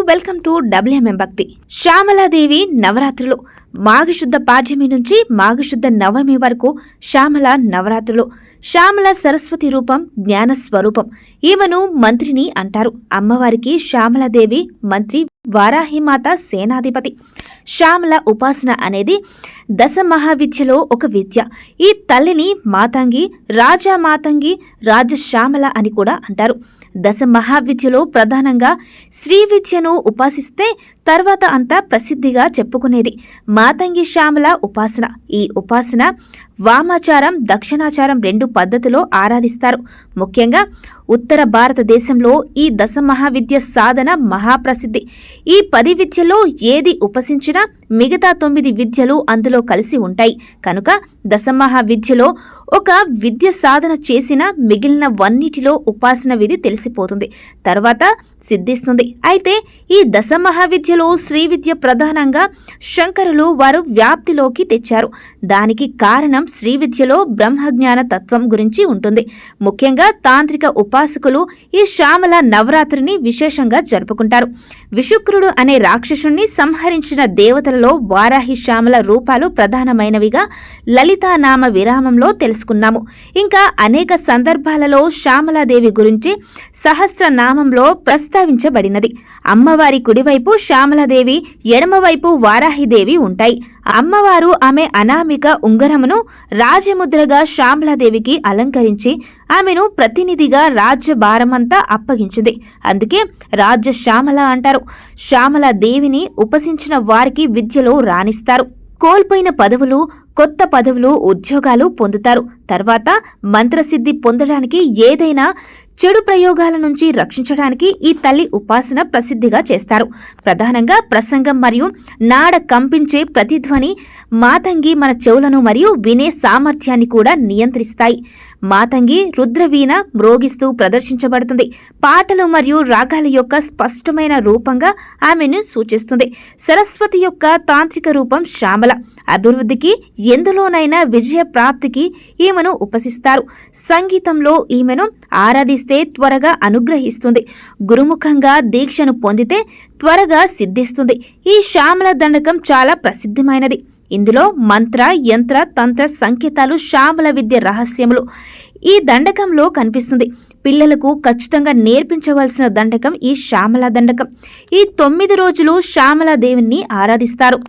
Welcome to WMM భక్తి. శ్యామలాదేవి నవరాత్రులు మాఘశుద్ధ పాడ్యమి నుంచి మాఘశుద్ధ నవమి వరకు శ్యామల నవరాత్రులు. శ్యామల సరస్వతి రూపం, జ్ఞాన స్వరూపం. ఈమెను మంత్రిని అంటారు. అమ్మవారికి శ్యామలాదేవి మంత్రి, వారాహిమాత సేనాధిపతి. శ్యామల ఉపాసన అనేది దశ మహావిద్యలో ఒక విద్య. ఈ తల్లిని మాతంగి, రాజా మాతంగి, రాజశ్యామల అని కూడా అంటారు. దశ మహావిద్యలో ప్రధానంగా శ్రీ విద్యను ఉపాసిస్తే తర్వాత అంతా ప్రసిద్ధిగా చెప్పుకునేది మాతంగి శ్యామల ఉపాసన. ఈ ఉపాసన వామాచారం, దక్షిణాచారం రెండు పద్ధతిలో ఆరాధిస్తారు. ముఖ్యంగా ఉత్తర భారతదేశంలో ఈ దశ మహావిద్య సాధన మహాప్రసిద్ధి. ఈ 10 విద్యలో ఏది ఉపాసించినా మిగతా 9 విద్యలు అందులో కలిసి ఉంటాయి. కనుక దశ మహావిద్యలో ఒక విద్య సాధన చేసిన మిగిలిన వన్నిటిలో ఉపాసన విధి తెలిసిపోతుంది, తర్వాత సిద్ధిస్తుంది. అయితే ఈ దశ మహావిద్యలో శ్రీ విద్య ప్రధానంగా శంకరులు వారు వ్యాప్తిలోకి తెచ్చారు. దానికి కారణం శ్రీ విద్యలో బ్రహ్మజ్ఞాన తత్వం గురించి ఉంటుంది. ముఖ్యంగా తాంత్రిక ఉపాసకులు ఈ శ్యామల నవరాత్రిని విశేషంగా జరుపుకుంటారు. విశుక్రుడు అనే రాక్షసుణ్ణి సంహరించిన దేవతలలో వారాహి శ్యామల రూపాలు ప్రధానమైనవిగా లలితానామ విరామంలో తెలుసుకున్నాము. ఇంకా అనేక సందర్భాలలో శ్యామలాదేవి గురించి సహస్రనామంలో ప్రస్తావించబడినది. అమ్మవారి కుడివైపు శ్యామలాదేవి, ఎడమవైపు వారాహిదేవి ఉంటాయి. అమ్మవారు ఆమె అనామిక ఉంగరమును రాజముద్రగా శ్యామలాదేవికి అలంకరించి ఆమెను ప్రతినిధిగా రాజ్య భారమంతా అప్పగించింది. అందుకే రాజ్య శ్యామల అంటారు. శ్యామలాదేవిని ఉపాసించిన వారికి విద్యలో రాణిస్తారు. కోల్పోయిన పదవులు, కొత్త పదవులు, ఉద్యోగాలు పొందుతారు. తర్వాత మంత్రసిద్ధి పొందడానికి, ఏదైనా చెడు ప్రయోగాల నుంచి రక్షించడానికి ఈ తల్లి ఉపాసన ప్రసిద్ధిగా చేస్తారు. ప్రధానంగా ప్రసంగం మరియు నాడ కంపించే ప్రతిధ్వని మాతంగి మన చెవులను మరియు వినే సామర్థ్యాన్ని కూడా నియంత్రిస్తాయి. మాతంగి రుద్రవీణ మ్రోగిస్తూ ప్రదర్శించబడుతుంది. పాటలు మరియు రాగాల యొక్క స్పష్టమైన రూపంగా ఆమెను సూచిస్తుంది. సరస్వతి యొక్క తాంత్రిక రూపం శ్యామల. అభివృద్ధికి, ఎందులోనైనా విజయ ప్రాప్తికి ఈమెను ఉపాసిస్తారు. సంగీతంలో ఈమెను ఆరాధిస్తే త్వరగా అనుగ్రహిస్తుంది. గురుముఖంగా దీక్షను పొందితే త్వరగా సిద్ధిస్తుంది. ఈ శ్యామల దండకం చాలా ప్రసిద్ధమైనది. ఇందులో మంత్ర, యంత్ర, తంత్ర సంకేతాలు, శ్యామల విద్య రహస్యములు ఈ దండకంలో కనిపిస్తుంది. పిల్లలకు ఖచ్చితంగా నేర్పించవలసిన దండకం ఈ శ్యామల దండకం. ఈ 9 రోజులు శ్యామలాదేవిని ఆరాధిస్తారు.